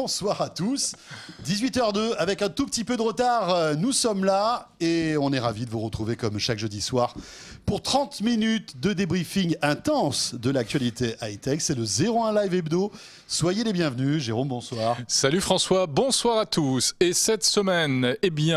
bonsoir à tous. 18h02, avec un tout petit peu de retard, nous sommes là et on est ravis de vous retrouver comme chaque jeudi soir pour 30 minutes de débriefing intense de l'actualité high-tech. C'est le 01 Live Hebdo. Soyez les bienvenus. Jérôme, bonsoir. Salut François, bonsoir à tous. Et cette semaine,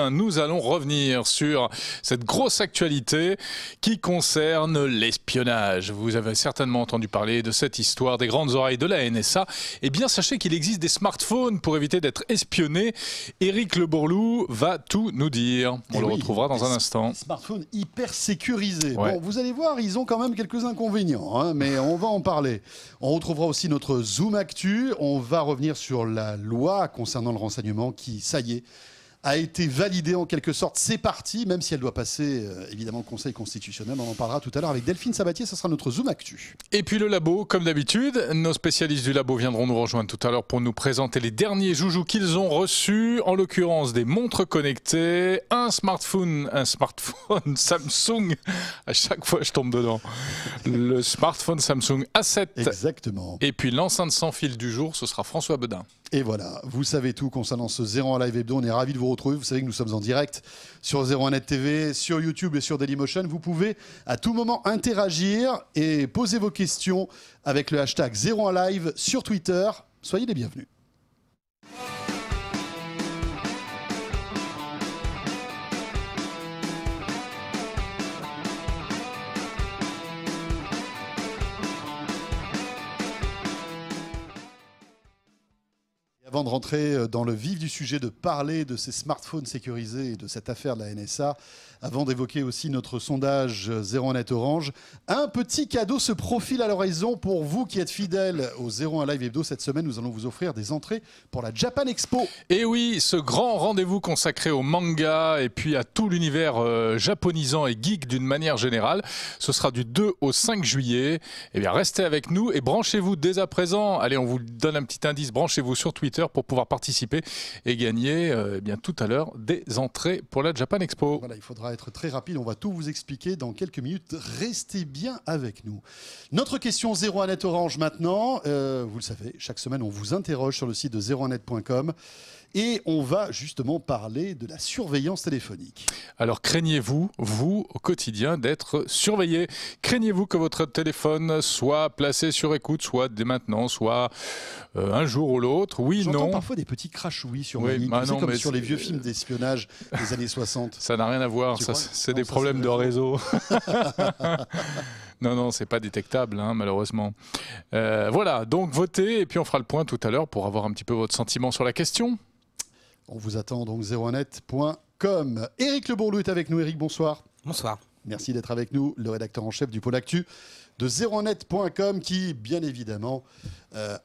nous allons revenir sur cette grosse actualité qui concerne l'espionnage. Vous avez certainement entendu parler de cette histoire des grandes oreilles de la NSA. Eh bien, sachez qu'il existe des smartphones pour éviter d'être espionné. Éric Le Bourlou va tout nous dire. On le retrouvera dans un instant. Des smartphones hyper sécurisés. Ouais. Bon, vous allez voir, ils ont quand même quelques inconvénients, hein, mais on va en parler. On retrouvera aussi notre Zoom Actu. On va revenir sur la loi concernant le renseignement qui, ça y est, a été validée en quelque sorte. C'est parti, même si elle doit passer évidemment au Conseil constitutionnel. On en parlera tout à l'heure avec Delphine Sabatier. Ça sera notre Zoom Actu. Et puis le labo, comme d'habitude, nos spécialistes du labo viendront nous rejoindre tout à l'heure pour nous présenter les derniers joujoux qu'ils ont reçus, en l'occurrence des montres connectées, un smartphone Samsung, à chaque fois je tombe dedans, le smartphone Samsung A7. Exactement. Et puis l'enceinte sans fil du jour, ce sera François Bedin. Et voilà, vous savez tout concernant ce 01 Live Hebdo. On est ravis de vous retrouver. Vous savez que nous sommes en direct sur 01net TV, sur YouTube et sur Dailymotion. Vous pouvez à tout moment interagir et poser vos questions avec le hashtag 01 Live sur Twitter. Soyez les bienvenus. Avant de rentrer dans le vif du sujet, de parler de ces smartphones sécurisés et de cette affaire de la NSA, avant d'évoquer aussi notre sondage 01net Orange, un petit cadeau se profile à l'horizon pour vous qui êtes fidèles au 01 Live Hebdo. Cette semaine, nous allons vous offrir des entrées pour la Japan Expo. Et oui, ce grand rendez-vous consacré au manga et puis à tout l'univers japonisant et geek d'une manière générale, ce sera du 2 au 5 juillet. Eh bien, restez avec nous et branchez-vous dès à présent. Allez, on vous donne un petit indice, branchez-vous sur Twitter pour pouvoir participer et gagner eh bien, tout à l'heure des entrées pour la Japan Expo. Voilà, il faudra être très rapide, on va tout vous expliquer dans quelques minutes. Restez bien avec nous. Notre question 01net Orange maintenant. Vous le savez, chaque semaine on vous interroge sur le site de 01net.com et on va justement parler de la surveillance téléphonique. Alors craignez-vous, vous, au quotidien, d'être surveillé? Craignez-vous que votre téléphone soit placé sur écoute, soit dès maintenant, soit un jour ou l'autre? Oui, J'entends non. parfois des petits crachouillis sur Oui, ma ligne, bah tu sais, non, comme mais sur les vieux films d'espionnage des années 60. Ça n'a rien à voir, Tu ça, crois? c'est Non, des ça, problèmes c'est de le réseau. Non, c'est pas détectable, hein, malheureusement. Voilà, donc votez et puis on fera le point tout à l'heure pour avoir un petit peu votre sentiment sur la question. On vous attend donc 01net.com. Éric Le Bourlou est avec nous. Éric, bonsoir. Bonsoir. Merci d'être avec nous, le rédacteur en chef du pôle actu de 01net.com qui, bien évidemment,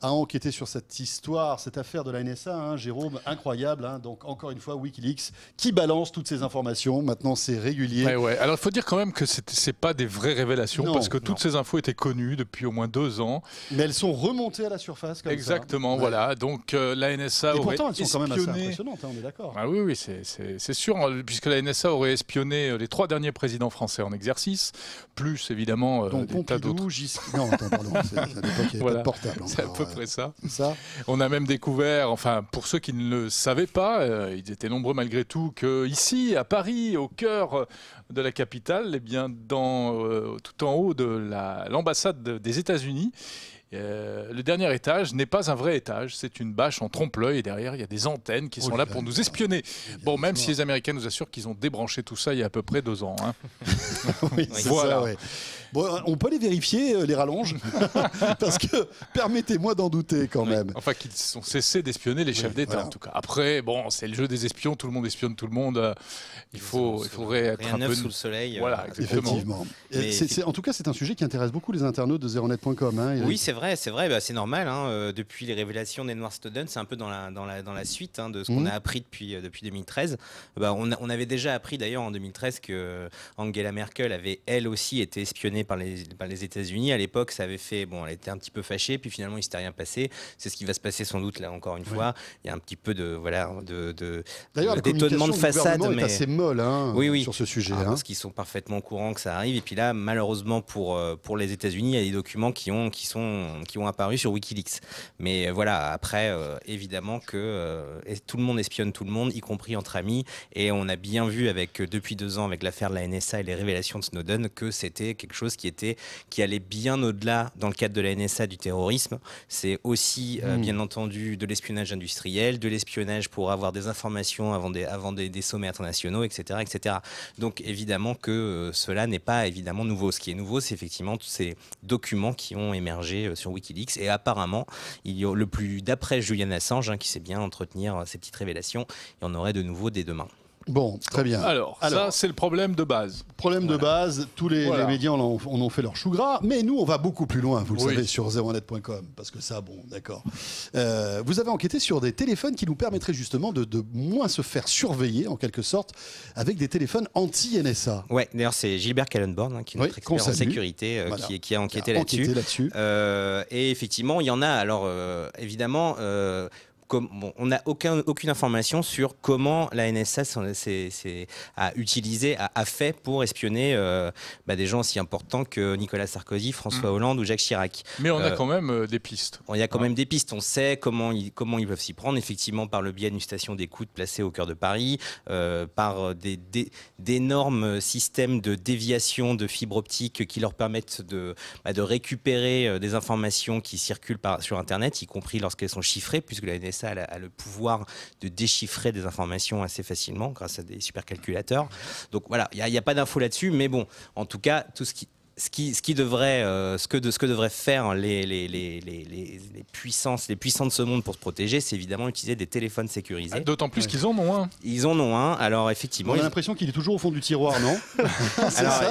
a enquêté sur cette histoire, cette affaire de la NSA, hein, Jérôme, incroyable. Hein, donc, encore une fois, Wikileaks qui balance toutes ces informations. Maintenant, c'est régulier. Ouais. Alors, il faut dire quand même que c'est pas des vraies révélations Non, parce que non. toutes ces infos étaient connues depuis au moins 2 ans. Mais elles sont remontées à la surface comme Exactement, ça. Ouais. voilà. Donc, la NSA Et aurait pourtant, elles sont quand même assez espionné... impressionnantes, hein, on est d'accord. Ah oui, c'est sûr, puisque la NSA aurait espionné les 3 derniers présidents français en exercice, plus évidemment Donc, des tas d'autres. Pompidou, Non, attends, pardon, c'est à l'époque, il n'y avait Voilà. pas de portable. C'est à encore, peu près ça. ça. On a même découvert, enfin pour ceux qui ne le savaient pas, ils étaient nombreux malgré tout, que ici à Paris, au cœur de la capitale, eh bien tout en haut de l'ambassade des États-Unis, le dernier étage n'est pas un vrai étage, c'est une bâche en trompe-l'œil et derrière il y a des antennes qui sont là pour nous espionner. Bon, même si les Américains nous assurent qu'ils ont débranché tout ça il y a à peu près 2 ans. Hein. Oui, c'est Voilà. ça, ouais. Bon, on peut les vérifier, les rallonges, parce que permettez-moi d'en douter quand même. Enfin, qu'ils ont cessé d'espionner les chefs d'État, voilà. en tout cas. Après, bon, c'est le jeu des espions, tout le monde espionne tout le monde. Il faudrait être Rien un neuf peu... sous le soleil. Voilà, exactement. Effectivement. Mais En tout cas, c'est un sujet qui intéresse beaucoup les internautes de 01net.com. Hein, Eric. Oui, c'est vrai, bah, c'est normal. Hein, depuis les révélations d'Edward Snowden, c'est un peu dans la suite hein, de ce qu'on a appris depuis 2013. Bah, on avait déjà appris d'ailleurs en 2013 que Angela Merkel avait elle aussi été espionnée condamnée par les États-Unis. À l'époque, ça avait fait, bon, elle était un petit peu fâchée, puis finalement, il s'était rien passé. C'est ce qui va se passer sans doute là encore une fois. Il y a un petit peu D'ailleurs, la d'étonnement de façade, mais est assez molle oui. sur ce sujet. Parce qu'ils sont parfaitement au courant que ça arrive. Et puis là, malheureusement pour les États-Unis, il y a des documents qui ont apparu sur WikiLeaks. Mais voilà, après, évidemment que tout le monde espionne tout le monde, y compris entre amis. Et on a bien vu depuis 2 ans avec l'affaire de la NSA et les révélations de Snowden que c'était quelque chose qui allait bien au-delà, dans le cadre de la NSA, du terrorisme. C'est aussi, bien entendu, de l'espionnage industriel, de l'espionnage pour avoir des informations avant des sommets internationaux, etc., etc. Donc évidemment que cela n'est pas évidemment nouveau. Ce qui est nouveau, c'est effectivement tous ces documents qui ont émergé sur WikiLeaks. Et apparemment, d'après Julian Assange, qui sait bien entretenir ces petites révélations, il y en aurait de nouveau dès demain. Bon, très bien. Alors, ça, c'est le problème de base. Problème de base, tous les médias en ont fait leur chou gras, mais nous, on va beaucoup plus loin, vous le savez, sur 01net.com, parce que ça, bon, d'accord. Vous avez enquêté sur des téléphones qui nous permettraient justement de moins se faire surveiller, en quelque sorte, avec des téléphones anti-NSA. Ouais, d'ailleurs, c'est Gilbert Callenborn, qui est notre expert en sécurité, qui a enquêté là-dessus. Et effectivement, il y en a, alors, évidemment... on n'a aucune information sur comment la NSA a fait pour espionner des gens aussi importants que Nicolas Sarkozy, François Hollande ou Jacques Chirac. Mais on a quand même des pistes. Il y a quand même des pistes. On sait comment ils peuvent s'y prendre, effectivement, par le biais d'une station d'écoute placée au cœur de Paris, par d'énormes systèmes de déviation de fibres optiques qui leur permettent de récupérer des informations qui circulent sur Internet, y compris lorsqu'elles sont chiffrées, puisque la NSA a le pouvoir de déchiffrer des informations assez facilement grâce à des supercalculateurs. Donc voilà, il n'y a pas d'infos là-dessus, mais bon, en tout cas, ce que devraient faire les puissants de ce monde pour se protéger, c'est évidemment utiliser des téléphones sécurisés. D'autant plus qu'ils en ont un. Ils en ont un. Alors effectivement, on a l'impression qu'il est toujours au fond du tiroir, non?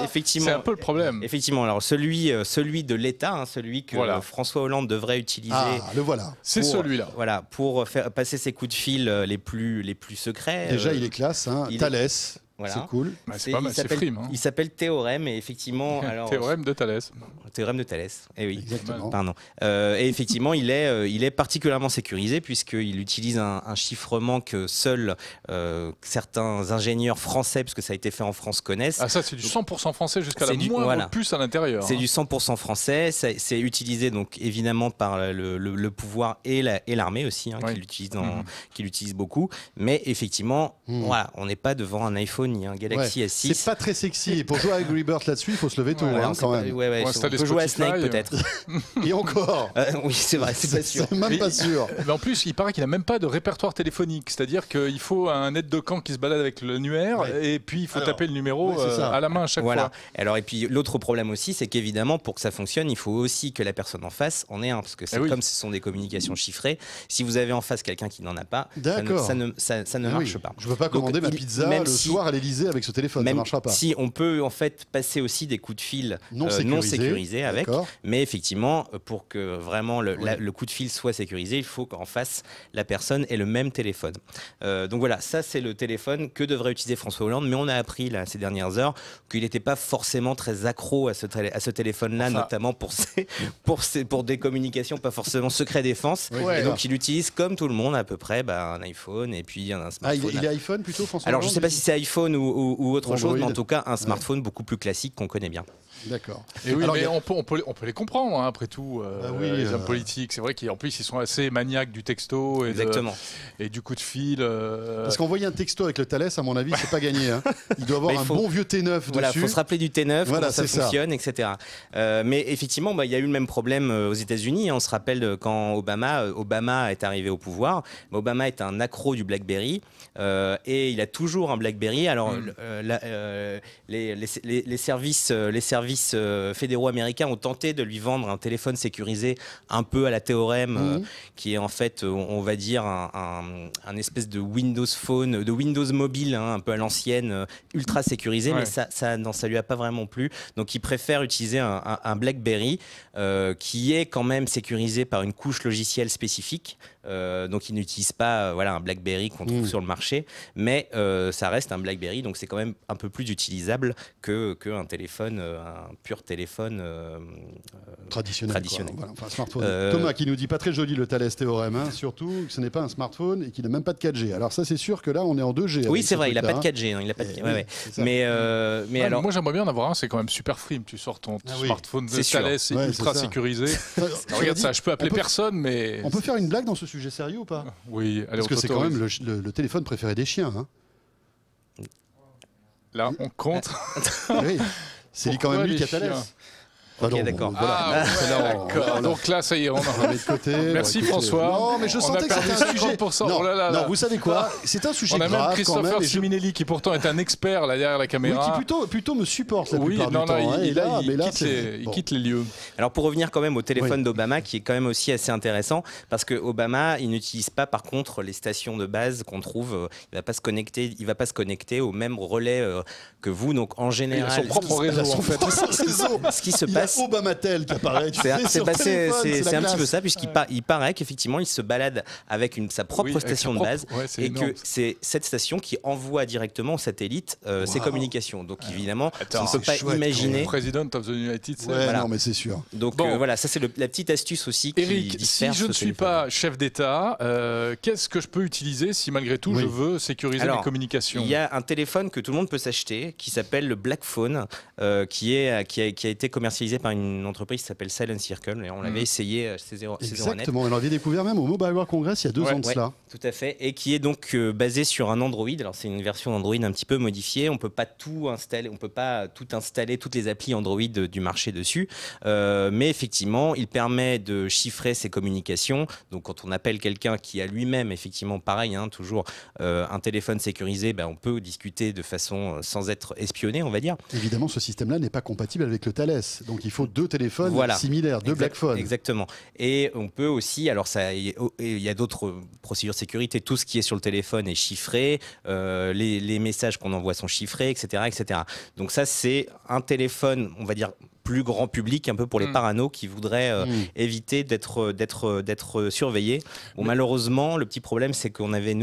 Effectivement, c'est un peu le problème. Effectivement, alors celui de l'État, celui que François Hollande devrait utiliser. Ah, le voilà. C'est celui-là. Voilà, pour faire passer ses coups de fil les plus secrets. Déjà, il est classe, hein. Thales. Voilà. C'est cool. C'est pas mal, c'est Frime. Il s'appelle Théorème, et effectivement... Théorème de Thalès. Théorème de Thalès, eh oui. Exactement. Pardon. Et effectivement, il est particulièrement sécurisé puisqu'il utilise un chiffrement que seuls certains ingénieurs français, parce que ça a été fait en France, connaissent. Ah, ça, c'est du 100% français jusqu'à la moindre puce à l'intérieur. C'est du 100% français. C'est utilisé donc évidemment par le pouvoir et l'armée aussi, qui l'utilise beaucoup. Mais effectivement, voilà, on n'est pas devant un iPhone ni un Galaxy S6. C'est pas très sexy. Et pour jouer à Angry Birds là-dessus, il faut se lever tôt, quand même. On peut jouer à Snake peut-être. Et encore. Oui, c'est vrai, c'est pas sûr. C'est même pas sûr. Mais en plus, il paraît qu'il n'a même pas de répertoire téléphonique. C'est-à-dire qu'il faut un aide de camp qui se balade avec l'annuaire, et puis il faut taper le numéro à la main à chaque fois. Alors, et puis l'autre problème aussi, c'est qu'évidemment, pour que ça fonctionne, il faut aussi que la personne en face en ait un. Parce que comme ce sont des communications chiffrées, si vous avez en face quelqu'un qui n'en a pas, ça ne marche pas. Je ne veux pas commander ma pizza le soir à l'Élysée avec ce téléphone, ça ne marchera pas. Si on peut en fait passer aussi des coups de fil non sécurisés avec, mais effectivement, pour que vraiment le coup de fil soit sécurisé, il faut qu'en face, la personne ait le même téléphone. Donc voilà, ça c'est le téléphone que devrait utiliser François Hollande, mais on a appris là, ces dernières heures qu'il n'était pas forcément très accro à ce téléphone-là, notamment pour des communications pas forcément secret défense. Et donc il utilise comme tout le monde à peu près un iPhone et puis un smartphone. Il est iPhone plutôt, François Alors Hollande, je ne sais pas si c'est iPhone ou autre chose, mais en tout cas un smartphone beaucoup plus classique qu'on connaît bien. D'accord. Et oui, mais on peut les comprendre, après tout, les hommes politiques. C'est vrai qu'en plus, ils sont assez maniaques du texto et du coup de fil. Parce qu'envoyer un texto avec le Thales, à mon avis, c'est pas gagné. Il doit avoir un bon vieux T9 dessus. Voilà, il faut se rappeler du T9, comment ça fonctionne, etc. Mais effectivement, il y a eu le même problème aux États-Unis. On se rappelle quand Obama est arrivé au pouvoir. Obama est un accro du BlackBerry et il a toujours un BlackBerry. Alors, les services fédéraux américains ont tenté de lui vendre un téléphone sécurisé un peu à la Théorème, qui est en fait, on va dire, un espèce de Windows Phone, de Windows mobile, un peu à l'ancienne, ultra sécurisé, mais ça lui a pas vraiment plu. Donc il préfère utiliser un BlackBerry qui est quand même sécurisé par une couche logicielle spécifique. Donc il n'utilise pas un BlackBerry qu'on trouve sur le marché, mais ça reste un BlackBerry, donc c'est quand même un peu plus utilisable qu'un téléphone pur téléphone traditionnel. traditionnel. Voilà, enfin, smartphone. Thomas qui nous dit pas très joli le Thales théorème, hein, surtout que ce n'est pas un smartphone et qu'il n'a même pas de 4G. Alors ça c'est sûr que là on est en 2G. Oui c'est vrai, il n'a pas de 4G. Il a pas de... Et, ouais, ouais. ça. Mais alors... Moi j'aimerais bien en avoir un, c'est quand même super frime. Tu sors ton smartphone de Thales, c'est ultra sécurisé. Regarde ça, je peux appeler personne, mais... On peut faire une blague dans ce sujet sérieux ou pas? Oui, allez, parce que c'est quand même le téléphone préféré des chiens. Hein. Là, on compte. Oui, c'est quand même lui qui a Thales. Ok, d'accord. Voilà. D'accord. Donc là, ça y est, on a de côté. Merci François. Non, mais je sentais que c'était un sujet. Non, non, vous savez quoi? C'est un sujet grave. On a même Christopher Siminelli qui pourtant est un expert là derrière la caméra. Oui, qui plutôt me supporte la plupart du temps. Il quitte les lieux. Alors pour revenir quand même au téléphone d'Obama, qui est quand même aussi assez intéressant, parce que Obama, il n'utilise pas par contre les stations de base qu'on trouve. Il va pas se connecter au même relais que vous. Donc en général, il a son propre réseau en fait. Ce qui se passe. Obamatel qui apparaît. C'est un petit peu ça, puisqu'il paraît qu'effectivement il se balade avec sa propre station de base et que c'est cette station qui envoie directement au satellite ses communications. Donc évidemment, on ne peut pas imaginer. President of the United States. Ouais, non, mais c'est sûr. Donc voilà, ça c'est la petite astuce aussi. Eric, si je ne suis pas chef d'État, qu'est-ce que je peux utiliser si malgré tout je veux sécuriser mes communications? Il y a un téléphone que tout le monde peut s'acheter qui s'appelle le Black Phone, qui a été commercialisé par une entreprise qui s'appelle Silent Circle, et on l'avait essayé chez Zeronet. Exactement, on l'avait découvert même au Mobile World Congress il y a 2 ans de cela. Tout à fait, et qui est donc basé sur un Android. Alors c'est une version Android un petit peu modifiée, on peut pas tout installer, toutes les applis Android du marché dessus, mais effectivement il permet de chiffrer ses communications. Donc quand on appelle quelqu'un qui a lui-même effectivement pareil, toujours un téléphone sécurisé, on peut discuter de façon sans être espionné, on va dire. Évidemment ce système-là n'est pas compatible avec le Thales. Donc il faut 2 téléphones similaires, 2 Black Phones. Exactement. Et on peut aussi, alors il y a d'autres procédures de sécurité, tout ce qui est sur le téléphone est chiffré, les messages qu'on envoie sont chiffrés, etc., etc. Donc ça c'est un téléphone, on va dire, plus grand public, un peu pour les paranos qui voudraient éviter d'être surveillés. Bon, malheureusement, le petit problème, c'est qu'on avait,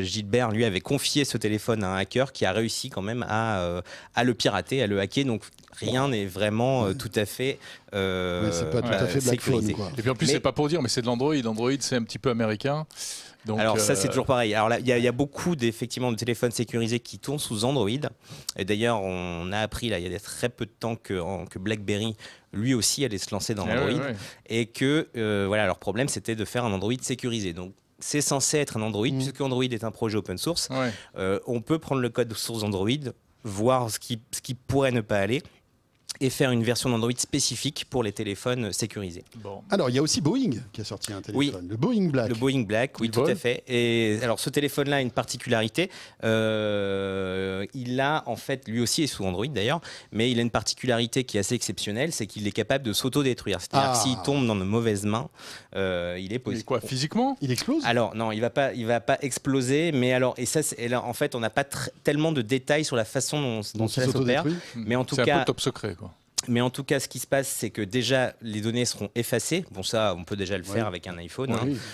Gilbert, lui, avait confié ce téléphone à un hacker qui a réussi quand même à le pirater, à le hacker. Donc, rien n'est vraiment tout à fait c'est pas tout à fait Black Phone, quoi. Et puis en plus, c'est pas pour dire, mais c'est de l'Android. Android, c'est un petit peu américain. Donc, alors ça c'est toujours pareil. Alors là il y a beaucoup de téléphones sécurisés qui tournent sous Android. Et d'ailleurs on a appris là il y a très peu de temps que BlackBerry lui aussi allait se lancer dans Android et que leur problème c'était de faire un Android sécurisé. Donc c'est censé être un Android puisque Android est un projet open source. On peut prendre le code source Android, voir ce qui pourrait ne pas aller, et faire une version d'Android spécifique pour les téléphones sécurisés. Bon. Alors, il y a aussi Boeing qui a sorti un téléphone, le Boeing Black. Le Boeing Black, oui, tout à fait. Et alors, ce téléphone-là a une particularité. Il a, en fait, lui aussi est sous Android d'ailleurs, mais il a une particularité qui est assez exceptionnelle, c'est qu'il est capable de s'autodétruire. C'est-à-dire que s'il tombe dans de mauvaises mains, il est possible. Mais quoi, physiquement? Il explose? Alors, non, il va pas exploser, mais alors, en fait, on n'a pas tellement de détails sur la façon dont ça s'opère. Mais en tout cas, c'est un peu top secret, quoi. Mais en tout cas, ce qui se passe, c'est que déjà, les données seront effacées. Bon, ça, on peut déjà le faire avec un iPhone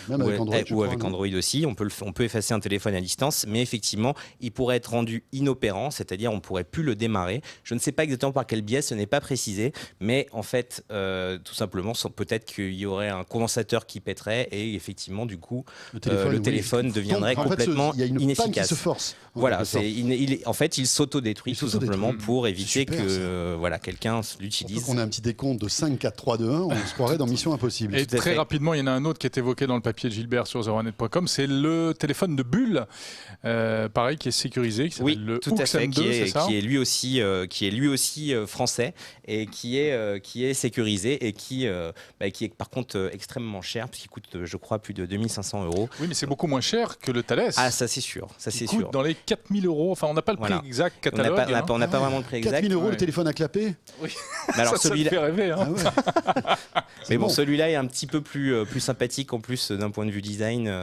même avec Android, ou avec Android aussi. On peut effacer un téléphone à distance, mais effectivement, il pourrait être rendu inopérant, c'est-à-dire on ne pourrait plus le démarrer. Je ne sais pas exactement par quel biais, ce n'est pas précisé, mais en fait, tout simplement, peut-être qu'il y aurait un condensateur qui pèterait et effectivement, du coup, le téléphone deviendrait complètement inefficace. Panne qui se force. Voilà, en fait, il s'autodétruit tout simplement pour éviter que quelqu'un l'utilise. On a un petit décompte de 5, 4, 3, 2, 1, on se croirait dans Mission Impossible. Et très rapidement, il y en a un autre qui est évoqué dans le papier de Gilbert sur zeronet.com, c'est le téléphone de Bull, pareil, qui est sécurisé, qui s'appelle le tout à fait, XM2, qui est lui aussi français et qui est sécurisé et qui est par contre extrêmement cher, puisqu'il coûte, je crois, plus de 2500 €. Oui, mais c'est beaucoup moins cher que le Thales. Ah, ça c'est sûr. Il coûte dans les 4000 €. Enfin, on n'a pas le prix exact catalogue. On n'a pas vraiment le prix exact. 4000 € le téléphone à clapper. Oui. Alors ça me fait rêver. Hein. Mais bon, celui-là est un petit peu plus sympathique en plus d'un point de vue design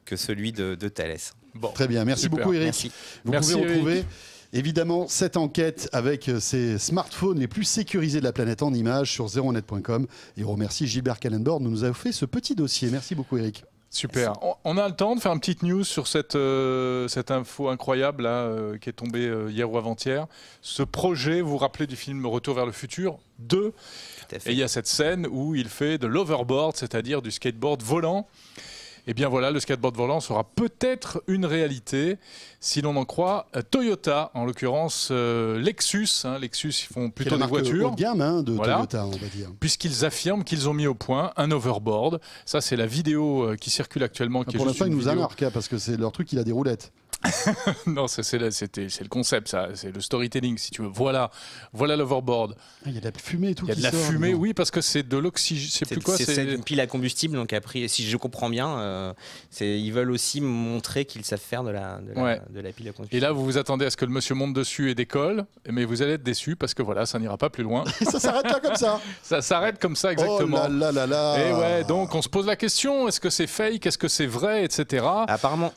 que celui de Thales. Bon. Très bien, merci beaucoup Eric. Merci. Vous pouvez retrouver évidemment cette enquête avec ces smartphones les plus sécurisés de la planète en images sur zeronet.com. Et on remercie Gilbert Kallenborn de nous avoir fait ce petit dossier. Merci beaucoup Eric. Super. On a le temps de faire une petite news sur cette info incroyable là, qui est tombée hier ou avant-hier. Ce projet, vous vous rappelez du film Retour vers le futur 2 ? Et il y a cette scène où il fait de l'overboard, c'est-à-dire du skateboard volant. Eh bien voilà, le skateboard volant sera peut-être une réalité, si l'on en croit Toyota, en l'occurrence Lexus. Lexus, ils font plutôt des voitures. Haut de gamme de Toyota, on va dire. Puisqu'ils affirment qu'ils ont mis au point un overboard. Ça, c'est la vidéo qui circule actuellement. Pour l'instant, ils nous marqué parce que c'est leur truc, il a des roulettes. Non, c'est le concept, ça. C'est le storytelling, si tu veux. Voilà l'overboard. Il y a de la fumée et tout. Il y a de la fumée, oui, parce que c'est de l'oxygène. C'est une pile à combustible, donc après, si je comprends bien, ils veulent aussi montrer qu'ils savent faire de la pile à combustible. Et là, vous vous attendez à ce que le monsieur monte dessus et décolle, mais vous allez être déçu parce que voilà, ça n'ira pas plus loin. Ça s'arrête là comme ça. Ça s'arrête comme ça, exactement. Oh là là là là. Et ouais, donc on se pose la question, est-ce que c'est fake, est-ce que c'est vrai, etc. Apparemment,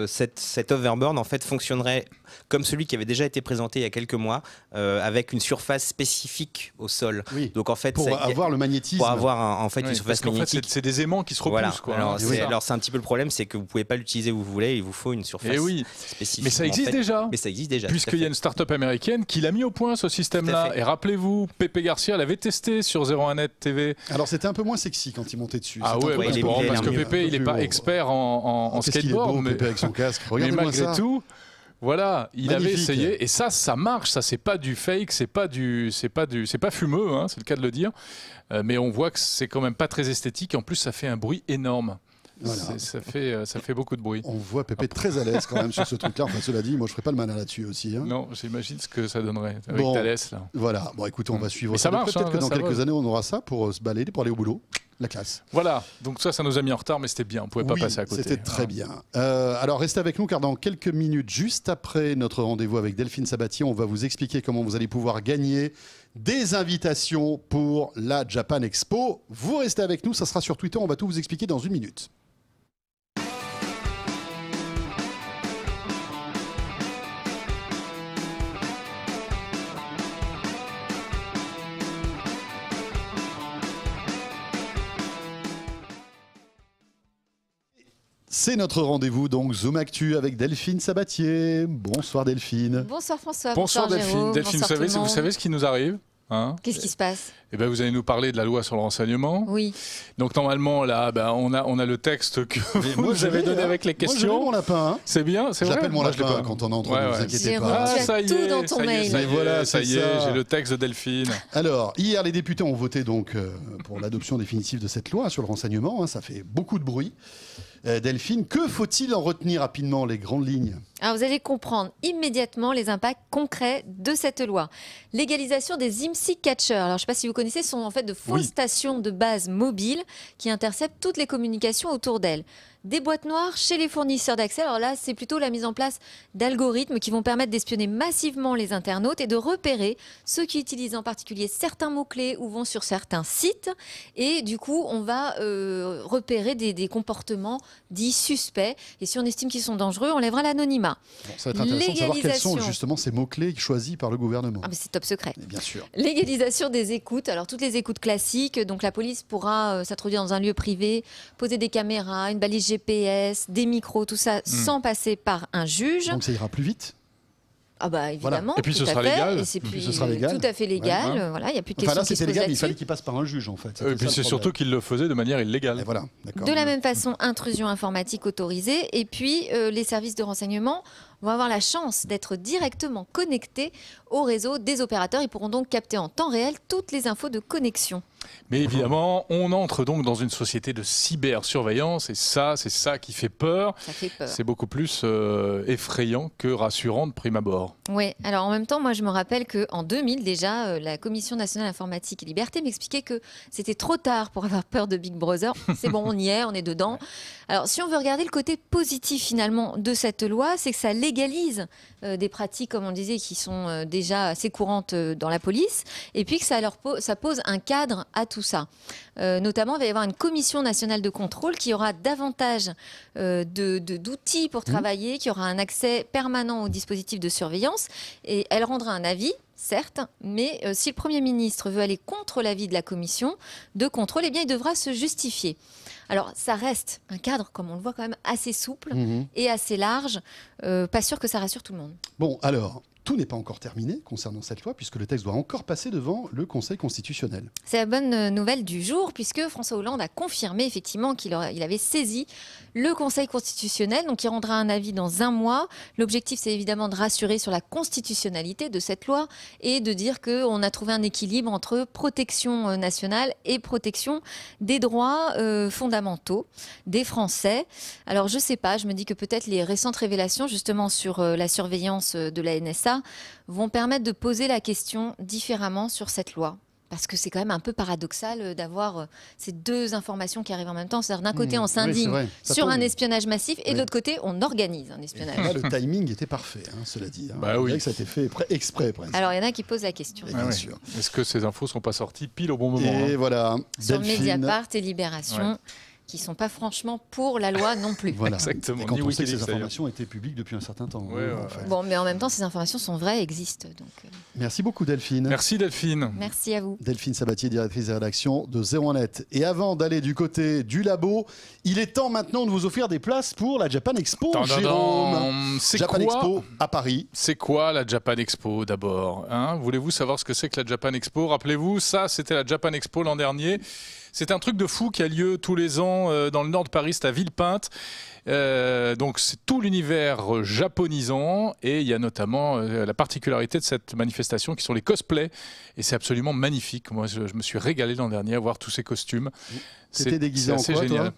cet overboard en fait fonctionnerait comme celui qui avait déjà été présenté il y a quelques mois, avec une surface spécifique au sol. Oui. Donc en fait, pour avoir le magnétisme. Pour avoir une surface magnétique. C'est des aimants qui se repoussent. Voilà. Alors c'est un petit peu le problème, c'est que vous pouvez pas l'utiliser où vous voulez. Il vous faut une surface spécifique. Mais ça existe déjà. Puisqu'il y a une start-up américaine qui l'a mis au point ce système-là. Et rappelez-vous, Pépé Garcia l'avait testé sur 01net TV. Alors c'était un peu moins sexy quand il montait dessus. Ah ouais, parce que Pépé il est pas expert en skateboard, mais Pépé avec son casque. Mais malgré tout. Voilà, il avait essayé et ça marche, ça c'est pas du fake, c'est pas fumeux, c'est le cas de le dire, mais on voit que c'est quand même pas très esthétique et en plus ça fait un bruit énorme. Voilà. Ça fait beaucoup de bruit. On voit Pépé très à l'aise quand même sur ce truc-là. Enfin, cela dit, moi je ferai pas le malin là-dessus aussi. Non, j'imagine ce que ça donnerait avec Thalès là. Voilà, bon écoutez, on va suivre ça. Marche, peut-être que dans quelques années on aura ça pour se balader, pour aller au boulot. La classe. Voilà, donc ça nous a mis en retard, mais c'était bien, on pouvait pas passer à côté. C'était très bien. Alors restez avec nous car dans quelques minutes, juste après notre rendez-vous avec Delphine Sabatier, on va vous expliquer comment vous allez pouvoir gagner des invitations pour la Japan Expo. Vous restez avec nous, ça sera sur Twitter, on va tout vous expliquer dans une minute. C'est notre rendez-vous, donc Zoom Actu avec Delphine Sabatier. Bonsoir Delphine. Bonsoir François. Bonsoir Delphine. Jérôme. Delphine, bonsoir vous savez ce qui nous arrive Qu'est-ce qui se passe? Vous allez nous parler de la loi sur le renseignement. Oui. Donc normalement, là, on a le texte que vous avez donné avec les questions. Moi, j'ai mon lapin. C'est bien, c'est vrai. J'appelle mon lapin quand on entre, ne vous inquiétez pas. Tu as tout dans ton mail. Ça y est, j'ai le texte de Delphine. Alors, hier, les députés ont voté donc pour l'adoption définitive de cette loi sur le renseignement. Ça fait beaucoup de bruit. Delphine, que faut-il en retenir rapidement, les grandes lignes? Alors vous allez comprendre immédiatement les impacts concrets de cette loi. Légalisation des IMSI catchers. Alors je ne sais pas si vous connaissez, ce sont en fait de fausses stations de base mobiles qui interceptent toutes les communications autour d'elles. Des boîtes noires chez les fournisseurs d'accès. Alors là, c'est plutôt la mise en place d'algorithmes qui vont permettre d'espionner massivement les internautes et de repérer ceux qui utilisent en particulier certains mots-clés ou vont sur certains sites. Et du coup, on va repérer des comportements dits suspects. Et si on estime qu'ils sont dangereux, on lèvera l'anonymat. Bon, ça va être intéressant de savoir quels sont justement ces mots-clés choisis par le gouvernement. Ah, mais c'est top secret. Et bien sûr. Légalisation des écoutes. Alors toutes les écoutes classiques. Donc la police pourra s'introduire dans un lieu privé, poser des caméras, une balise GPS, des micros, tout ça, sans passer par un juge. Donc ça ira plus vite. Ah bah évidemment. Voilà. Et puis ce sera légal. Et puis ce sera légal. Tout à fait légal. Ouais. Voilà, il n'y a plus de question. Là, c'était légal, mais il fallait qu'il passe par un juge en fait. Et puis c'est surtout qu'il le faisait de manière illégale. Et voilà. De la même façon, intrusion informatique autorisée. Et puis les services de renseignement vont avoir la chance d'être directement connectés au réseau des opérateurs. Ils pourront donc capter en temps réel toutes les infos de connexion. Mais évidemment, on entre donc dans une société de cybersurveillance et ça, c'est ça qui fait peur. Ça fait peur. C'est beaucoup plus effrayant que rassurant de prime abord. Oui, alors en même temps, moi je me rappelle qu'en 2000 déjà, la Commission nationale informatique et liberté m'expliquait que c'était trop tard pour avoir peur de Big Brother. C'est bon, on y est, on est dedans. Alors si on veut regarder le côté positif finalement de cette loi, c'est que ça légalise des pratiques, comme on le disait, qui sont déjà assez courantes dans la police, et puis que ça pose un cadre à tout ça. Notamment, il va y avoir une commission nationale de contrôle qui aura davantage d'outils pour travailler, qui aura un accès permanent aux dispositifs de surveillance, et elle rendra un avis certes, mais si le Premier ministre veut aller contre l'avis de la commission de contrôle, eh bien, il devra se justifier. Alors, ça reste un cadre, comme on le voit, quand même assez souple et assez large. Pas sûr que ça rassure tout le monde. Bon, alors, tout n'est pas encore terminé concernant cette loi, puisque le texte doit encore passer devant le Conseil constitutionnel. C'est la bonne nouvelle du jour, puisque François Hollande a confirmé effectivement qu'il avait saisi le Conseil constitutionnel, donc il rendra un avis dans 1 mois. L'objectif, c'est évidemment de rassurer sur la constitutionnalité de cette loi et de dire qu'on a trouvé un équilibre entre protection nationale et protection des droits fondamentaux des Français. Alors, je ne sais pas, je me dis que peut-être les récentes révélations, justement, sur la surveillance de la NSA, vont permettre de poser la question différemment sur cette loi. Parce que c'est quand même un peu paradoxal d'avoir ces deux informations qui arrivent en même temps. C'est-à-dire d'un côté, on s'indigne sur un espionnage massif et de l'autre côté, on organise un espionnage. Là, le timing était parfait, cela dit. Bah oui. Que ça a été fait exprès presque. Alors, il y en a qui posent la question. Bien sûr. Est-ce que ces infos ne sont pas sorties pile au bon moment Et voilà, sur Delphine. Mediapart et Libération. Qui ne sont pas franchement pour la loi non plus. Voilà. Exactement. Et quand Ni on sait que Wikileaks, ces informations étaient publiques depuis un certain temps. En fait. Bon, mais en même temps, ces informations sont vraies, existent. Donc, Merci beaucoup Delphine. Merci Delphine. merci à vous. Delphine Sabatier, directrice de rédaction de 01net. Et avant d'aller du côté du labo, il est temps maintenant de vous offrir des places pour la Japan Expo, Jérôme. C'est Japan quoi Expo à Paris. C'est quoi la Japan Expo d'abord, hein? Voulez-vous savoir ce que c'est que la Japan Expo? Rappelez-vous, ça c'était la Japan Expo l'an dernier. C'est un truc de fou qui a lieu tous les ans dans le nord de Paris, c'est à Villepinte. Donc c'est tout l'univers japonisant et il y a notamment la particularité de cette manifestation qui sont les cosplays et c'est absolument magnifique. Moi je me suis régalé l'an dernier à voir tous ces costumes. T'étais déguisé en quoi, génial. toi?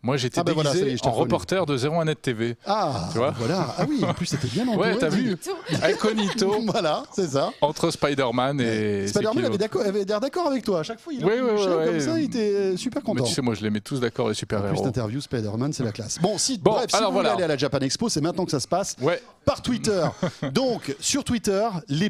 Moi j'étais déguisé voilà, ça y est, je t'ai en reconnu. reporter de 01net TV. Ah, Tu vois voilà. Ah oui, en plus c'était bien entouré. Ouais, t'as vu? Incognito Voilà, c'est ça. entre Spider-Man et... Spider-Man avait l'air d'accord avec toi. À chaque fois, il comme ça, il était super Mais content. tu sais, moi je les mets tous d'accord, les En plus, super-héros. l'interview Spider-Man, c'est la classe. Bon, si Bon, bref, si alors vous voulez voilà. aller à la Japan Expo, c'est maintenant que ça se passe. Ouais. Par Twitter. Donc, sur Twitter, les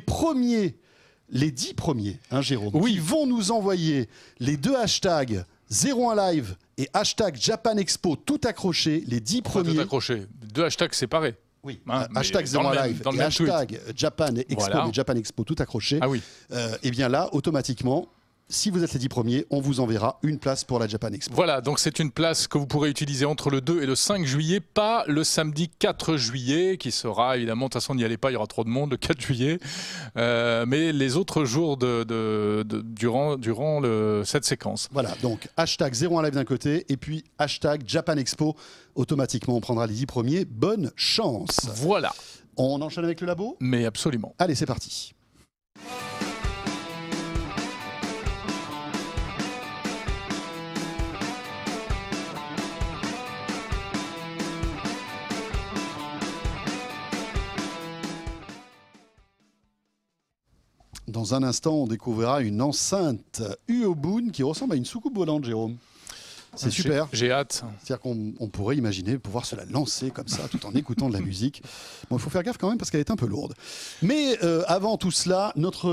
10 premiers, hein, Jérôme, Oui. qui vont nous envoyer les 2 hashtags 01 Live et hashtag Japan Expo tout accroché, les 10 Enfin, premiers. tout accroché. 2 hashtags séparés. Oui, Hein, mais hashtag dans 01 le même- Live dans le et même tweet. hashtag Japan Expo, Voilà. et Japan Expo tout accroché. Ah oui. Et bien là, automatiquement, si vous êtes les 10 premiers, on vous enverra une place pour la Japan Expo. Voilà, donc c'est une place que vous pourrez utiliser entre le 2 et le 5 juillet, pas le samedi 4 juillet, qui sera évidemment, de toute façon, n'y allez pas, il y aura trop de monde le 4 juillet, mais les autres jours durant cette séquence. Voilà, donc hashtag 01 Live d'un côté et puis hashtag Japan Expo. Automatiquement, on prendra les 10 premiers. Bonne chance. Voilà, On enchaîne avec le labo? mais absolument. Allez, c'est parti. Dans un instant, on découvrira une enceinte Uobun qui ressemble à une soucoupe volante, Jérôme. C'est super. J'ai hâte. C'est-à-dire qu'on pourrait imaginer pouvoir se la lancer comme ça tout en écoutant de la musique. Bon, il faut faire gaffe quand même parce qu'elle est un peu lourde. Mais avant tout cela, notre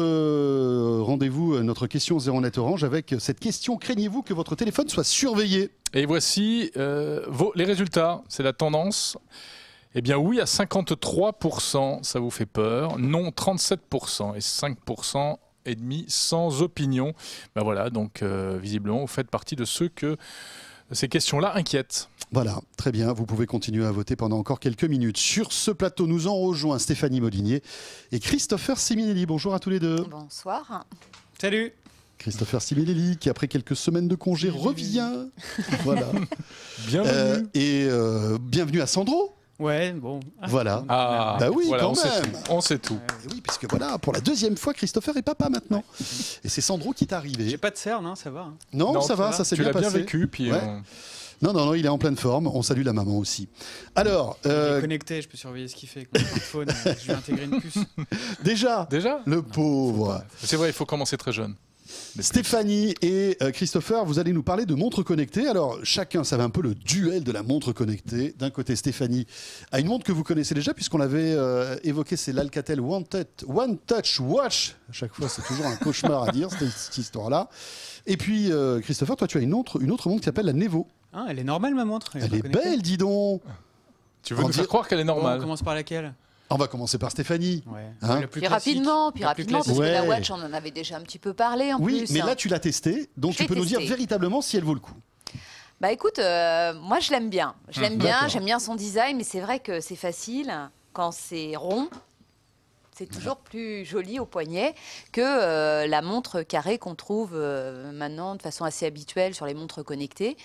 rendez-vous, notre question 01net Orange avec cette question: craignez-vous que votre téléphone soit surveillé? Et voici les résultats, c'est la tendance. Eh bien oui, à 53%, ça vous fait peur. Non, 37% et 5% et demi sans opinion. Ben voilà, donc visiblement, vous faites partie de ceux que ces questions-là inquiètent. Voilà, très bien. Vous pouvez continuer à voter pendant encore quelques minutes. Sur ce plateau, nous en rejoint Stéphanie Molinier et Christopher Siminelli. Bonjour à tous les deux. Bonsoir. Salut. Christopher Siminelli, qui après quelques semaines de congé revient. Voilà. Bienvenue. Bienvenue à Sandro. Ouais, bon. Voilà. Ah, Bah oui, voilà, quand on sait même. tout, on sait tout. Et oui, puisque voilà, pour la deuxième fois, Christopher est papa maintenant. Et c'est Sandro qui est arrivé. J'ai pas de cernes, hein, ça va. hein. Non, Non, ça va, ça s'est Tu bien l'as bien passé. vécu, puis Ouais. Non, il est en pleine forme. On salue la maman aussi. Alors, Il est connecté, je peux surveiller ce qu'il fait avec mon smartphone. Je vais intégrer une puce. déjà, déjà, le pauvre. c'est vrai, il faut commencer très jeune. Mais Stéphanie et Christopher, vous allez nous parler de montres connectées. Alors, chacun, ça va un peu le duel de la montre connectée. D'un côté, Stéphanie a une montre que vous connaissez déjà, puisqu'on l'avait évoqué, c'est l'Alcatel One Touch Watch. À chaque fois, c'est toujours un cauchemar à dire, cette histoire-là. Et puis, Christopher, toi, tu as une autre montre qui s'appelle la Nevo. Hein, elle est normale, ma montre. Elle est pas connectée. belle, dis donc. tu veux On nous faire dit- croire qu'elle est Bon, on normale. commence par laquelle? On va commencer par Stéphanie. Ouais. Hein Le plus Puis classique. rapidement, Le plus parce classique. que la Ouais. Watch, on en avait déjà un petit peu parlé en Oui, plus. mais là tu l'as testé, donc Je tu l'ai peux nous dire testé. véritablement si elle vaut le coup. Bah écoute, moi je l'aime bien. Je l'aime bien, D'accord. j'aime bien son design, mais c'est vrai que c'est facile quand c'est rond. C'est toujours plus joli au poignet que la montre carrée qu'on trouve maintenant de façon assez habituelle sur les montres connectées.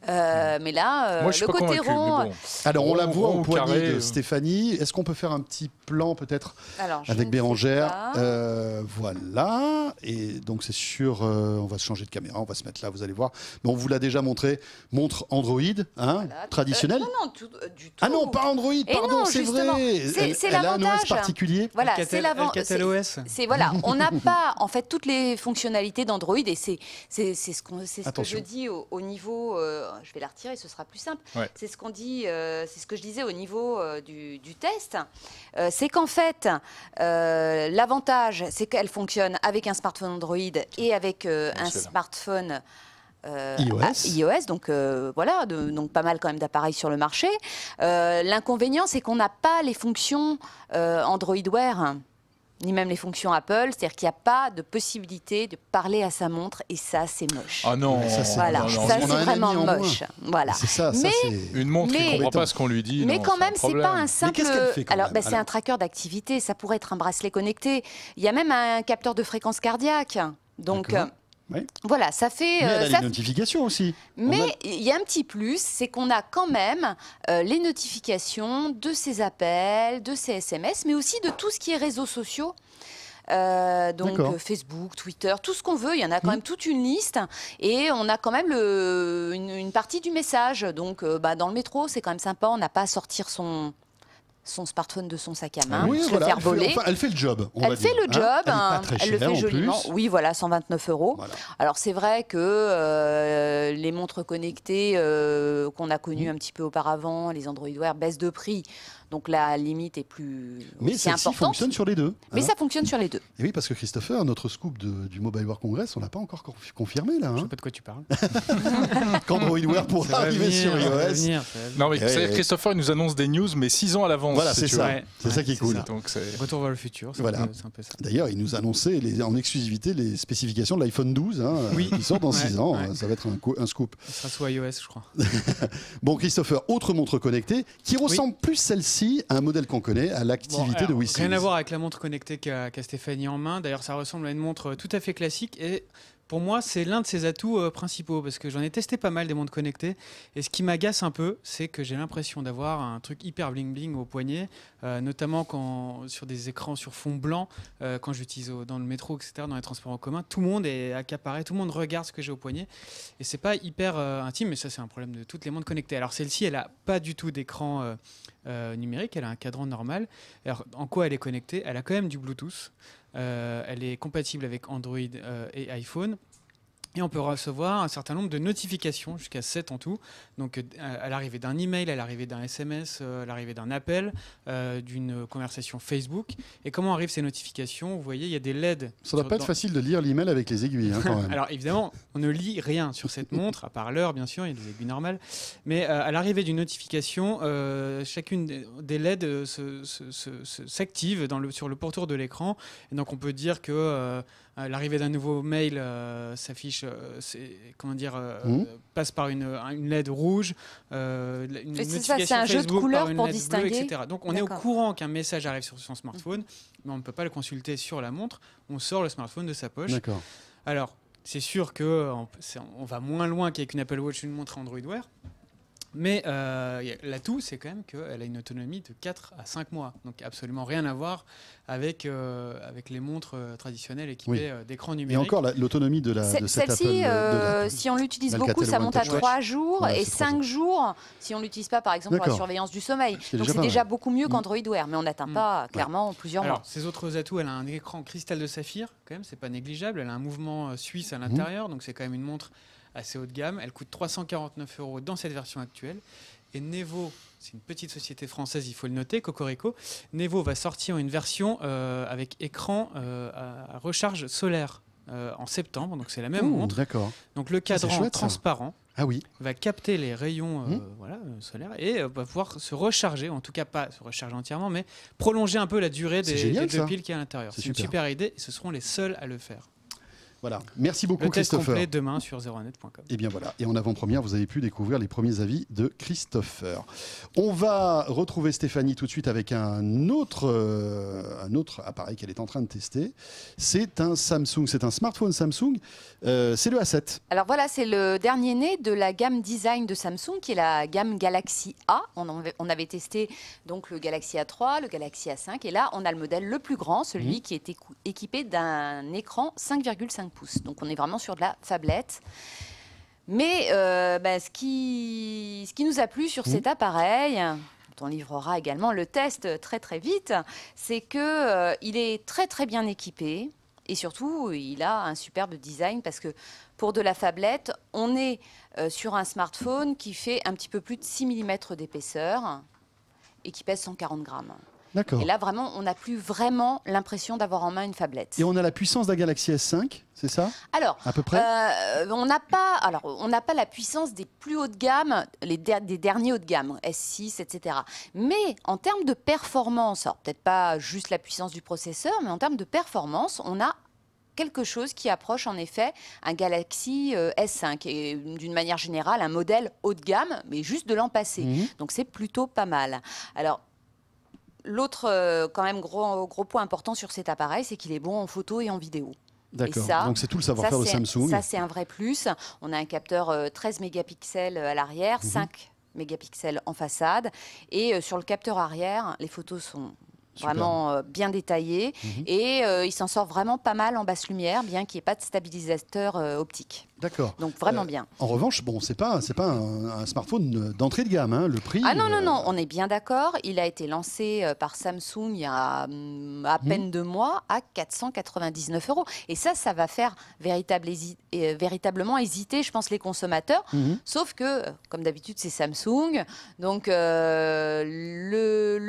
Mais là, Moi, je suis le pas côté convaincu, mais rond. bon. Alors on la Rond, voit au rond, poignet carré, de Stéphanie. Est-ce qu'on peut faire un petit plan peut-être Alors, je avec ne sais Bérangère? pas. Voilà. Et donc c'est sûr, on va se changer de caméra, on va se mettre là, vous allez voir. Mais on vous l'a déjà montré. Montre Android, hein, Voilà. traditionnelle. Non, du tout. Ah non, pas Android, pardon, non, c'est justement. vrai. C'est Elle a un OS l'avantage. particulier. Voilà, c'est Alcatel l'avantage. OS. C'est voilà, on n'a pas en fait toutes les fonctionnalités d'Android et c'est ce que Attention. je dis au niveau. Je vais la retirer, ce sera plus simple. Ouais. C'est ce qu'on dit, c'est ce que je disais au niveau du test. C'est qu'en fait, l'avantage, c'est qu'elle fonctionne avec un smartphone Android et avec un c'est là. smartphone. iOS. iOS, donc voilà, donc pas mal quand même d'appareils sur le marché. L'inconvénient, c'est qu'on n'a pas les fonctions Android Wear, ni même les fonctions Apple, c'est-à-dire qu'il n'y a pas de possibilité de parler à sa montre, et ça, c'est moche. Ah non, Ça, c'est- Voilà, non, non, ça on c'est a un vraiment ami en moins. moche. Voilà. C'est ça, Mais- c'est. une montre qui Mais- ne comprend Embêtant. pas ce qu'on lui dit. Mais non, quand c'est même, c'est pas un simple. qu'est-ce qu'elle fait quand Alors, même c'est Alors- un tracker d'activité. Ça pourrait être un bracelet connecté. Il y a même un capteur de fréquence cardiaque. Donc D'accord. Oui. voilà, ça fait. Mais elle a ça les notifications aussi. Mais On a- il y a un petit plus, c'est qu'on a quand même les notifications de ses appels, de ses SMS, mais aussi de tout ce qui est réseaux sociaux. Donc D'accord. Facebook, Twitter, tout ce qu'on veut, il y en a quand même toute une liste et on a quand même une partie du message. Donc dans le métro, c'est quand même sympa, on n'a pas à sortir son smartphone de son sac à main, Oui, se voilà, le faire elle fait- voler. enfin, elle fait le job. on Elle va fait dire, le job, hein. Elle est pas très elle le chère, fait en joliment. plus. Oui, voilà, 129 €. Voilà. Alors c'est vrai que les montres connectées qu'on a connues un petit peu auparavant, les Android Wear, baissent de prix. Donc la limite est plus Mais aussi celle-ci importante. fonctionne sur les deux. Mais hein. ça fonctionne sur les deux. Et oui, parce que Christopher, notre scoop du Mobile World Congress, on l'a pas encore confirmé là. Je sais Hein. pas de quoi tu parles. Qu'Android Wear pourra Ça va arriver venir, sur ça va iOS. venir, ça va venir. Non, mais Ouais, c'est-à-dire ouais. Christopher, il nous annonce des news, mais 6 ans à l'avance. Voilà, si c'est tu ça. veux. Ouais, C'est ça qui est cool. ça. Donc, c'est- Retour vers le futur, Voilà. c'est un peu ça. D'ailleurs, il nous a annoncé en exclusivité les spécifications de l'iPhone 12, hein, Oui. qui sort dans Ouais, 6 ans. ouais. Ça va être un scoop. Ce sera sous iOS, je crois. Bon, Christopher, autre montre connectée qui ressemble plus celle-ci à un modèle qu'on connaît, à l'activité Bon, de alors, Wissings. rien à voir avec la montre connectée qu'a Stéphanie en main. D'ailleurs, ça ressemble à une montre tout à fait classique. Et pour moi, c'est l'un de ses atouts principaux parce que j'en ai testé pas mal des montres connectées. Et ce qui m'agace un peu, c'est que j'ai l'impression d'avoir un truc hyper bling-bling au poignet, notamment sur des écrans sur fond blanc, quand j'utilise dans le métro, etc., dans les transports en commun. Tout le monde est accaparé, tout le monde regarde ce que j'ai au poignet. Et c'est pas hyper intime, mais ça, c'est un problème de toutes les montres connectées. Alors, celle-ci, elle a pas du tout d'écran numérique, elle a un cadran normal. Alors, en quoi elle est connectée? Elle a quand même du Bluetooth. Elle est compatible avec Android et iPhone. Et on peut recevoir un certain nombre de notifications, jusqu'à 7 en tout. Donc, à l'arrivée d'un email, à l'arrivée d'un SMS, à l'arrivée d'un appel, d'une conversation Facebook. Et comment arrivent ces notifications? Vous voyez, il y a des LED. Ça doit pas être facile de lire l'email avec les aiguilles, hein, quand même. Alors évidemment, on ne lit rien sur cette montre, à part l'heure bien sûr, il y a des aiguilles normales. Mais à l'arrivée d'une notification, chacune des LED s'active sur le pourtour de l'écran. Et donc on peut dire que l'arrivée d'un nouveau mail s'affiche, passe par une LED rouge, une Et c'est notification ça, c'est un jeu de Facebook couleurs par une pour LED bleue, distinguer. etc. Donc on est au D'accord. courant qu'un message arrive sur son smartphone, mais on ne peut pas le consulter sur la montre. On sort le smartphone de sa poche. D'accord. Alors, c'est sûr qu'on va moins loin qu'avec une Apple Watch, une montre Android Wear. Mais l'atout, c'est quand même qu'elle a une autonomie de 4 à 5 mois. Donc absolument rien à voir avec les montres traditionnelles équipées d'écran Et numérique. encore, l'autonomie de cette Celle-ci, Apple, si on l'utilise l'Alcatel beaucoup, ça One monte à Touch. 3 jours Ouais, et c'est 3 5 jours si on ne l'utilise pas, par exemple, pour la D'accord. surveillance du sommeil. C'est Donc déjà c'est pas déjà mal. beaucoup mieux qu'Android Wear, mais on n'atteint pas clairement plusieurs Alors, mois. ces autres atouts, elle a un écran cristal de saphir, quand même, c'est pas négligeable. Elle a un mouvement suisse à l'intérieur, donc c'est quand même une montre assez haut de gamme. Elle coûte 349 € dans cette version actuelle. Et Nevo, c'est une petite société française, il faut le noter, Cocorico. Nevo va sortir une version avec écran à recharge solaire en septembre, donc c'est la même Ouh, montre. D'accord. Donc le c'est cadran chouette, ça. transparent, Ah oui. Va capter les rayons solaires et va pouvoir se recharger, en tout cas pas se recharger entièrement, mais prolonger un peu la durée des deux piles qui est à l'intérieur. C'est une super idée et ce seront les seuls à le faire. Voilà, merci beaucoup le test Christopher. complet demain sur zeronet.com. Et bien voilà, et en avant-première, vous avez pu découvrir les premiers avis de Christopher. On va retrouver Stéphanie tout de suite avec un autre appareil qu'elle est en train de tester. C'est un Samsung, c'est un smartphone Samsung, c'est le A7. Alors voilà, c'est le dernier né de la gamme design de Samsung, qui est la gamme Galaxy A. On avait testé donc le Galaxy A3, le Galaxy A5, et là on a le modèle le plus grand, celui qui est équipé d'un écran 5,5 pouces. Donc on est vraiment sur de la phablette. Mais ce qui nous a plu sur cet appareil, dont on livrera également le test très très vite, c'est qu'il est très très bien équipé. Et surtout, il a un superbe design parce que pour de la phablette, on est sur un smartphone qui fait un petit peu plus de 6 mm d'épaisseur et qui pèse 140 grammes. D'accord. Et là, vraiment, on n'a plus vraiment l'impression d'avoir en main une phablette. Et on a la puissance d'un Galaxy S5, c'est ça? Alors, à peu près on n'a pas la puissance des plus hauts de gamme, des derniers hauts de gamme, S6, etc. Mais en termes de performance, alors peut-être pas juste la puissance du processeur, mais en termes de performance, on a quelque chose qui approche en effet un Galaxy S5 et d'une manière générale un modèle haut de gamme, mais juste de l'an passé. Donc c'est plutôt pas mal. Alors, l'autre, quand même, gros point important sur cet appareil, c'est qu'il est bon en photo et en vidéo. D'accord, donc c'est tout le savoir-faire de Samsung. Ça, c'est un vrai plus. On a un capteur 13 mégapixels à l'arrière, 5 mégapixels en façade. Et sur le capteur arrière, les photos sont vraiment bien détaillé et il s'en sort vraiment pas mal en basse lumière, bien qu'il n'y ait pas de stabilisateur optique. D'accord. Donc vraiment bien. En revanche, bon, c'est pas un smartphone d'entrée de gamme, hein, le prix. Ah non, on est bien d'accord. Il a été lancé par Samsung il y a à peine 2 mois à 499 €. Et ça va faire véritablement hésiter, je pense, les consommateurs. Sauf que, comme d'habitude, c'est Samsung. Donc le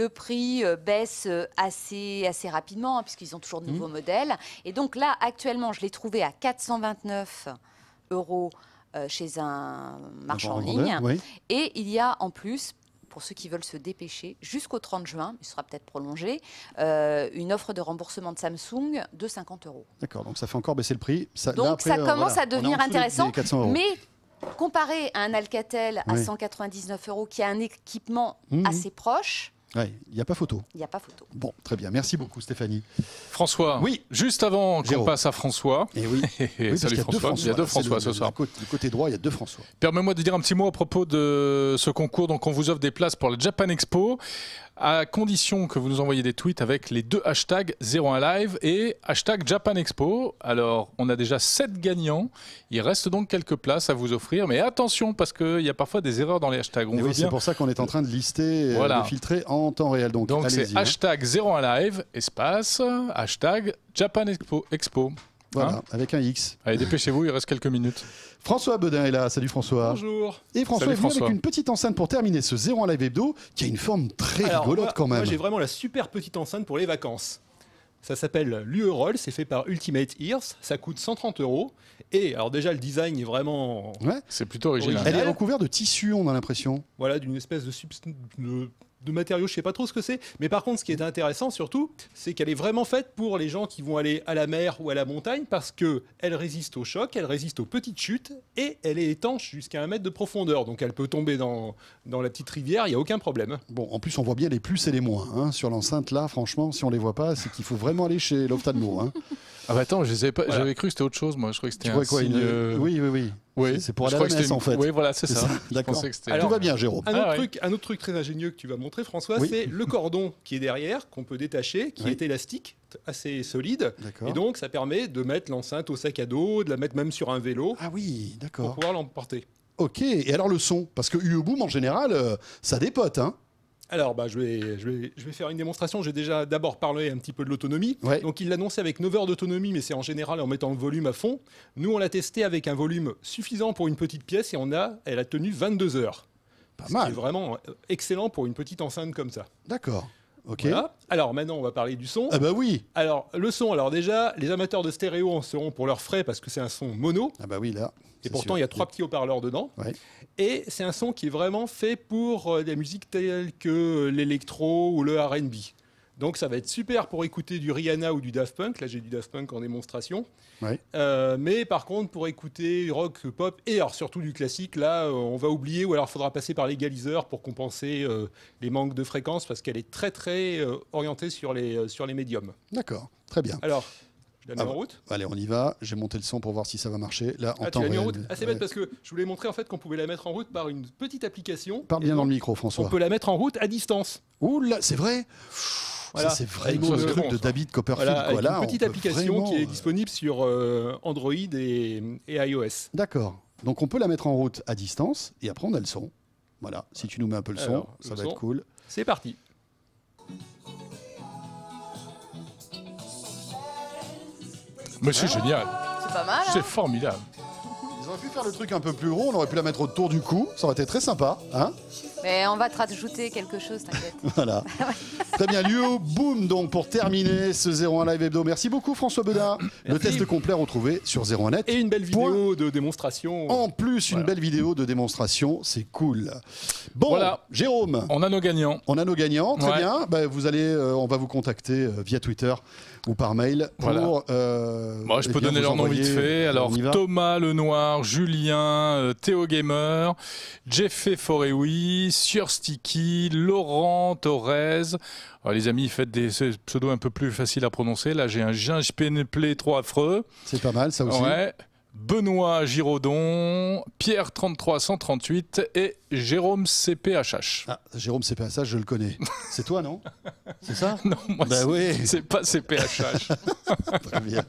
prix baisse assez rapidement, hein, puisqu'ils ont toujours de nouveaux modèles. Et donc là, actuellement, je l'ai trouvé à 429 € chez un marchand en ligne. Et il y a en plus, pour ceux qui veulent se dépêcher, jusqu'au 30 juin, il sera peut-être prolongé, une offre de remboursement de Samsung de 50 €. D'accord, donc ça fait encore baisser le prix. Donc ça commence à devenir intéressant. 400 €. Mais comparé à un Alcatel à 199 € qui a un équipement assez proche, il n'y a pas photo. Il n'y a pas photo. Bon, très bien. Merci beaucoup, Stéphanie. François, juste avant qu'on passe à François. Et oui, salut François. Il y a deux François ce soir. Du côté droit, il y a 2 François. Permets-moi de dire un petit mot à propos de ce concours. Donc, on vous offre des places pour la Japan Expo, à condition que vous nous envoyez des tweets avec les 2 hashtags 01live et hashtag Japan Expo. Alors, on a déjà 7 gagnants. Il reste donc quelques places à vous offrir. Mais attention, parce qu'il y a parfois des erreurs dans les hashtags. C'est pour ça qu'on est en train de lister, de filtrer en temps réel. Donc c'est hashtag 01live, espace, hashtag Japan Expo. Voilà, avec un X. Allez, dépêchez-vous, il reste quelques minutes. François Bedin est là. Salut François. Bonjour. Et François est venu avec une petite enceinte pour terminer ce 01 Live Hebdo qui a une forme très rigolote quand même. Moi, j'ai vraiment la super petite enceinte pour les vacances. Ça s'appelle l'UE-Roll, c'est fait par Ultimate Ears, ça coûte 130 €. Et alors déjà, le design est vraiment... c'est plutôt original. Elle est recouverte de tissu, on a l'impression. Voilà, d'une espèce de matériaux, je sais pas trop ce que c'est. Mais par contre, ce qui est intéressant surtout, c'est qu'elle est vraiment faite pour les gens qui vont aller à la mer ou à la montagne parce qu'elle résiste au choc, elle résiste aux petites chutes et elle est étanche jusqu'à 1 mètre de profondeur. Donc elle peut tomber dans la petite rivière, il n'y a aucun problème. Bon, en plus, on voit bien les plus et les moins. Hein. Sur l'enceinte, là, franchement, si on les voit pas, c'est qu'il faut vraiment aller chez l'ophtalmo. Hein. Ah bah attends, j'avais cru que c'était autre chose, moi. Je croyais que c'était un signe... Oui, c'est pour aller à la messe, en fait. Oui, voilà, c'est ça. D'accord. Tout va bien, Jérôme. Un autre truc très ingénieux que tu vas montrer, François, c'est le cordon qui est derrière, qu'on peut détacher, qui est élastique, assez solide. Et donc, ça permet de mettre l'enceinte au sac à dos, de la mettre même sur un vélo. Ah oui, d'accord. Pour pouvoir l'emporter. Ok, et alors le son? Parce que UE-Boom, en général, ça dépote, hein. Alors, je vais faire une démonstration. J'ai déjà d'abord parlé un petit peu de l'autonomie. Donc, il l'annonçait avec 9 heures d'autonomie, mais c'est en général en mettant le volume à fond. Nous, on l'a testé avec un volume suffisant pour une petite pièce et elle a tenu 22 heures. Pas mal. C'est vraiment excellent pour une petite enceinte comme ça. D'accord. Ok. Voilà. Alors maintenant, on va parler du son. Ah bah oui. Alors, le son, alors déjà, les amateurs de stéréo en seront pour leurs frais parce que c'est un son mono. Ah bah oui, là. Et pourtant, il y a 3 petits haut-parleurs dedans. Ouais. Et c'est un son qui est vraiment fait pour des musiques telles que l'électro ou le R&B. Donc ça va être super pour écouter du Rihanna ou du Daft Punk. Là, j'ai du Daft Punk en démonstration. Ouais. Mais par contre, pour écouter rock, pop et alors surtout du classique, là, on va oublier ou alors il faudra passer par l'égaliseur pour compenser les manques de fréquences parce qu'elle est très très orientée sur les médiums. D'accord, très bien. Alors, je la mets en route. Allez, on y va. J'ai monté le son pour voir si ça va marcher. Là, en Tu temps l'as mis en réel. route. Ah, c'est bête parce que je voulais montrer en fait qu'on pouvait la mettre en route par une petite application. Parle Et bien dans donc, le micro, François. On peut la mettre en route à distance. Ouh là, c'est vrai. Voilà. Ça, c'est vraiment Avec le une- truc de David Copperfield. Voilà, quoi. avec Là, une petite on peut application vraiment, qui est disponible sur Android et iOS. D'accord. Donc on peut la mettre en route à distance et après on a le son. Voilà. Si tu nous mets un peu le son, Alors, ça le va son. être cool. C'est parti. Mais c'est génial. C'est pas mal. C'est Hein. formidable. Ils auraient pu faire le truc un peu plus rond. On aurait pu la mettre autour du cou. Ça aurait été très sympa, hein. Mais on va te rajouter quelque chose, t'inquiète. Voilà. Très bien, Lio, boum, donc pour terminer ce 01 Live Hebdo. Merci beaucoup François Bedin. Le Merci. test complet retrouvé sur 01net. Et une belle vidéo de démonstration. En plus, une belle vidéo de démonstration, c'est cool. Bon, Voilà. Jérôme, On a nos gagnants. on a nos gagnants, très Ouais. bien. Bah, vous allez, on va vous contacter via Twitter ou par mail pour. Voilà. Moi, je peux donner leur nom vite fait. Alors, on y va. Thomas Lenoir, Julien, Théo Gamer, Jeffé Forewi, Sieur Sticky, Laurent Torres. Alors, les amis, faites des pseudos un peu plus faciles à prononcer. Là, j'ai un Ginge Pénéplé trop affreux. C'est pas mal, ça aussi. Ouais. Benoît Giraudon, Pierre 3338 et Jérôme CPHH. Ah, Jérôme CPSH, je le connais. C'est toi, non? C'est ça? Non, moi, Bah oui. c'est pas CPHH. Très bien.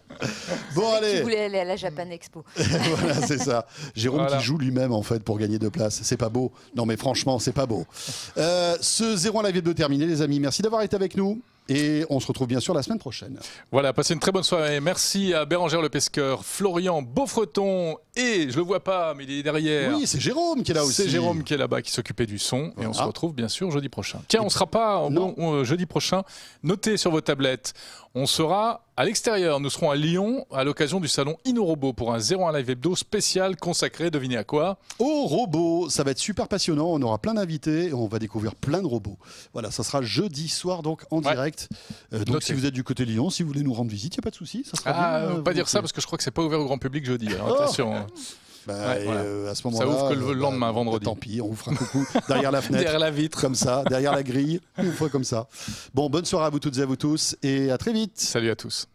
Bon, Tu allez. voulais aller à la Japan Expo. Voilà, c'est ça. Jérôme Voilà. qui joue lui-même en fait pour gagner 2 places. C'est pas beau. Non mais franchement, c'est pas beau. Ce 01 Live Hebdo terminé, les amis. Merci d'avoir été avec nous. Et on se retrouve bien sûr la semaine prochaine. Voilà, passez une très bonne soirée. Merci à Bérangère Le Pesqueur, Florian Beaufreton et, je le vois pas, mais il est derrière. Oui, c'est Jérôme qui est là aussi. C'est Jérôme qui est là-bas, qui s'occupait du son. Et on se Ah. retrouve bien sûr jeudi prochain. Tiens, on sera pas jeudi prochain. Notez sur vos tablettes. On sera à l'extérieur. Nous serons à Lyon à l'occasion du salon InnoRobot pour un 01 Live Hebdo spécial consacré, devinez à quoi? Au robot, ça va être super passionnant. On aura plein d'invités et on va découvrir plein de robots. Voilà, ça sera jeudi soir donc en Ouais. direct. Donc Notez. si vous êtes du côté Lyon, si vous voulez nous rendre visite, il n'y a pas de souci. Ça sera Ah, bien. pas dire ça parce que je crois que c'est pas ouvert au grand public jeudi. Alors Oh. attention. Bah, Ouais, et, voilà. à ce moment-là, ouvre que le lendemain, vendredi. Tant pis, on vous fera un coucou derrière la fenêtre. Derrière la vitre. Comme ça, derrière la grille, on vous fera comme ça. Bon, bonne soirée à vous toutes et à vous tous et à très vite. Salut à tous.